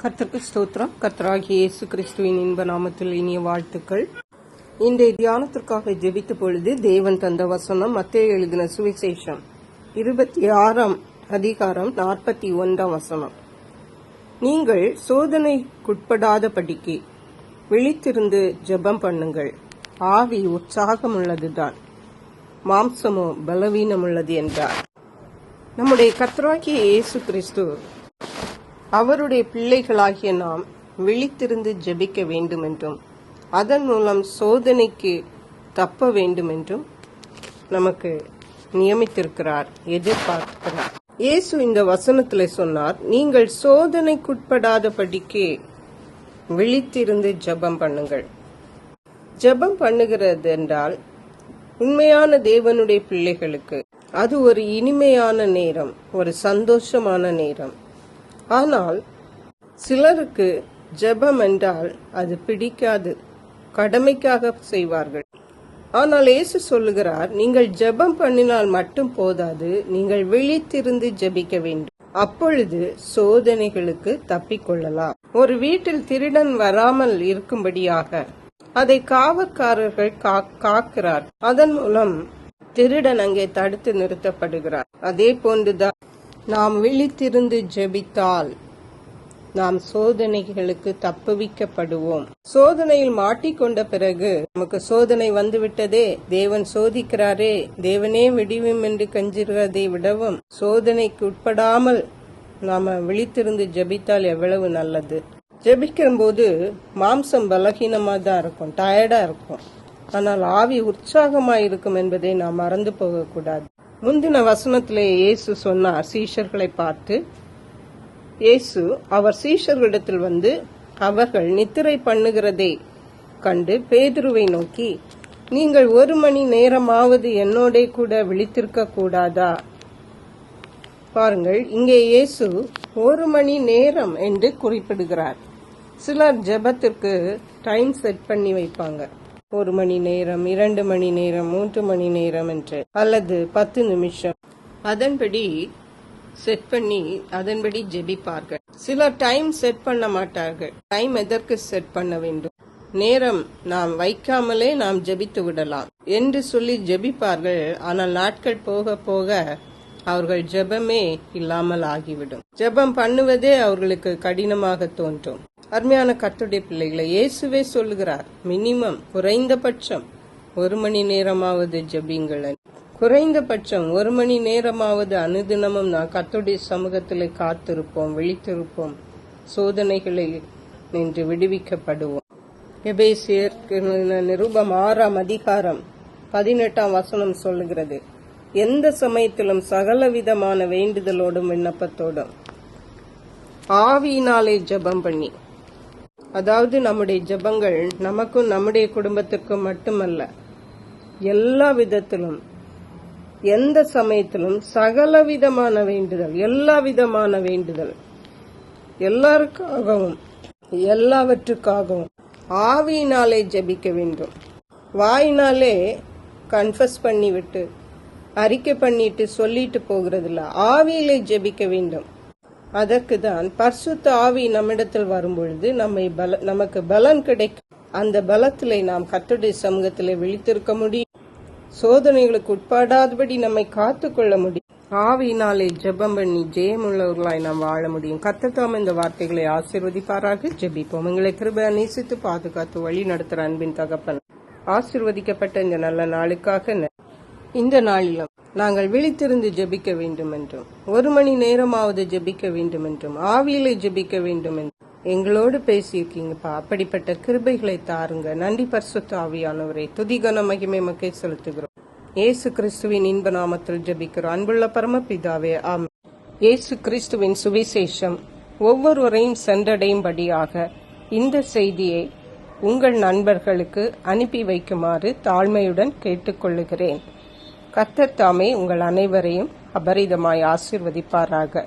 கர்த்தருக்கு ஸ்தோத்திரம். கர்த்தராகிய இயேசு கிறிஸ்துவின் இன்ப நாமத்தில் இனிய வாழ்த்துக்கள். இன்றைய தியானத்திற்காக ஜெபித்த பொழுது தேவன் தந்த வசனம் மத்தேயு எழுதின சுவிசேஷம் 26 அதிகாரம் 41 வசனம். நீங்கள் சோதனைக்குட்படாதபடிக்கு விழித்திருந்து ஜெபம் பண்ணுங்கள். ஆவி உற்சாகமுள்ளதுதான், மாம்சமோ பலவீனமுள்ளது என்றார். நம்முடைய கர்த்தராகிய இயேசு கிறிஸ்து அவருடைய பிள்ளைகளாகிய நாம் விழித்திருந்து ஜெபிக்க வேண்டும் என்றும் அதன் மூலம் சோதனைக்கு தப்ப வேண்டும் என்றும் நமக்கு நியமித்திருக்கிறார், எதிர்பார்க்கிறார். இயேசு இந்த வசனத்தில் சொன்னார், நீங்கள் சோதனைக்குட்படாதபடிக்கு விழித்திருந்து ஜெபம் பண்ணுங்கள். ஜெபம் பண்ணுகிறது என்றால் உண்மையான தேவனுடைய பிள்ளைகளுக்கு அது ஒரு இனிமையான நேரம், ஒரு சந்தோஷமான நேரம். ஆனால் சிலருக்கு ஜெபம் என்றால் அது பிடிக்காது, கடமைக்காக செய்வார்கள். ஆனால் இயேசு சொல்லுகிறார், நீங்கள் ஜெபம் பண்ணினால் மட்டும் போதாது, நீங்கள் விழித்திருந்து ஜெபிக்க வேண்டும். அப்பொழுது சோதனைகளுக்கு தப்பிக்கொள்ளலாம். ஒரு வீட்டில் திருடன் வராமல் இருக்கும்படியாக அதை காவற்காரர்கள் காக்கிறார். அதன் மூலம் திருடன் அங்கே தடுத்து நிறுத்தப்படுகிறார். அதே போன்றுதான் நாம் விழித்திருந்து ஜெபித்தால் நாம் சோதனைகளுக்கு தப்புவிக்கப்படுவோம். சோதனையில் மாட்டிக்கொண்ட பிறகு நமக்கு சோதனை வந்துவிட்டதே, தேவன் சோதிக்கிறாரே, தேவனே விடுவோம் என்று கஞ்சிருவதை விடவும் சோதனைக்கு உட்படாமல் நாம விழித்திருந்து ஜெபித்தால் எவ்வளவு நல்லது. ஜெபிக்கும் போது மாம்சம் பலகீனமா தான் இருக்கும், டயர்டா இருக்கும். ஆனால் ஆவி உற்சாகமா இருக்கும் என்பதை நாம் மறந்து போகக்கூடாது. முந்தின வசனத்திலே இயேசு சொன்னார், சீஷர்களை பார்த்து இயேசு அவர் சீஷர்களிடத்தில் வந்து அவர்கள் நித்திரை பண்ணுகிறதை கண்டு பேதுருவை நோக்கி, நீங்கள் 1 மணி நேரமாவது என்னோட கூட விழித்திருக்க கூடாதா? பாருங்கள், இங்கே இயேசு 1 மணி நேரம் என்று குறிப்பிடுகிறார். சிலர் ஜெபத்திற்கு டைம் செட் பண்ணி வைப்பாங்க, 1 மணி நேரம், 2 மணி நேரம், 3 மணி நேரம் என்று, அல்லது 10 நிமிஷம். அதன்படி செட் பண்ணி அதன்படி ஜெபிப்பார்கள். சிலர் டைம் செட் பண்ண மாட்டார்கள். டைம் எதற்கு செட் பண்ண வேண்டும்? நேரம் நாம் வைக்காமலே நாம் ஜெபித்து விடலாம் என்று சொல்லி ஜெபிப்பார்கள். ஆனால் நாட்கள் போக போக அவர்கள் ஜெபமே இல்லாமல் ஆகிவிடும். ஜெபம் பண்ணுவதே அவர்களுக்கு கடினமாக தோன்றும். அருமையான கர்த்தருடைய பிள்ளைகளை, இயேசுவே சொல்லுகிறார், மினிமம் குறைந்தபட்சம் 1 மணி நேரமாவது ஜெபிங்கள். குறைந்தபட்சம் 1 மணி நேரமாவது அனுதினமும் நான் கர்த்தருடைய சமூகத்தில் காத்திருப்போம், விழித்திருப்போம், சோதனைகளில் நின்று விடுவிக்கப்படுவோம். எபேசியர் நிருபம் 6 அதிகாரம் 18 வசனம் சொல்லுகிறது, எந்த சமயத்திலும் சகல விதமான வேண்டுதலோடும் விண்ணப்பத்தோடும் ஆவியினாலே ஜெபம் பண்ணி, அதாவது நம்முடைய ஜெபங்கள் நமக்கும் நம்முடைய குடும்பத்திற்கும் மட்டுமல்ல, எல்லா விதத்திலும் எந்த சமயத்திலும் சகல விதமான வேண்டுதல், எல்லா விதமான வேண்டுதல், எல்லாருக்காகவும் எல்லாவற்றுக்காகவும் ஆவியினாலே ஜெபிக்க வேண்டும். வாயினாலே கன்ஃபஸ் பண்ணிவிட்டு அறிக்கை பண்ணிட்டு சொல்லிட்டு போகிறதில்ல, ஆவியிலே ஜெபிக்க வேண்டும். அதற்கு தான் பரிசுத்த ஆவி நம்மிடத்தில் வரும்பொழுது நமக்கு பலன் கிடைக்கும். அந்த பலத்திலே நாம் கர்த்தருடைய சமூகத்திலே விழித்திருக்க முடியும். சோதனைகளுக்கு உட்படாதபடி நம்மை காத்துக்கொள்ள முடியும். ஆவியினாலே ஜெபம் பண்ணி ஜெயமுள்ளவர்களாய் நாம் வாழ முடியும். கர்த்தர் தாம் இந்த வார்த்தைகளை ஆசீர்வதிப்பாராக. ஜெபிப்போம். எங்களை கிருபையா நேசித்து பாதுகாத்து வழி நடத்துற அன்பின் தகப்பன், ஆசீர்வதிக்கப்பட்ட இந்த நல்ல நாளுக்காக இந்த நாளிலும் நாங்கள் விழித்திருந்து ஜெபிக்க வேண்டும் என்றும் 1 மணி நேரமாவது ஜெபிக்க வேண்டும் என்றும் ஆவியிலே ஜெபிக்க வேண்டும் என்றும் எங்களோடு பேசியிருக்கீங்கப்பா. அப்படிப்பட்ட கிருபைகளை தாருங்க. நன்றி பரிசுத்த ஆவியானவரே. துதிகன மகிமை மக்கை செலுத்துகிறோம். இயேசு கிறிஸ்துவின் இன்ப நாமத்தில் ஜெபிக்கிறோம். அன்புள்ள பரமபிதாவே, ஆமென். இயேசு கிறிஸ்துவின் சுவிசேஷம் ஒவ்வொருவரையும் சென்றடையும்படியாக இந்த செய்தியை உங்கள் நண்பர்களுக்கு அனுப்பி வைக்குமாறு தாழ்மையுடன் கேட்டுக்கொள்ளுகிறேன். கர்த்தர் தாமே உங்கள் அனைவரையும் அபரிதமாய் ஆசீர்வதிப்பாராக.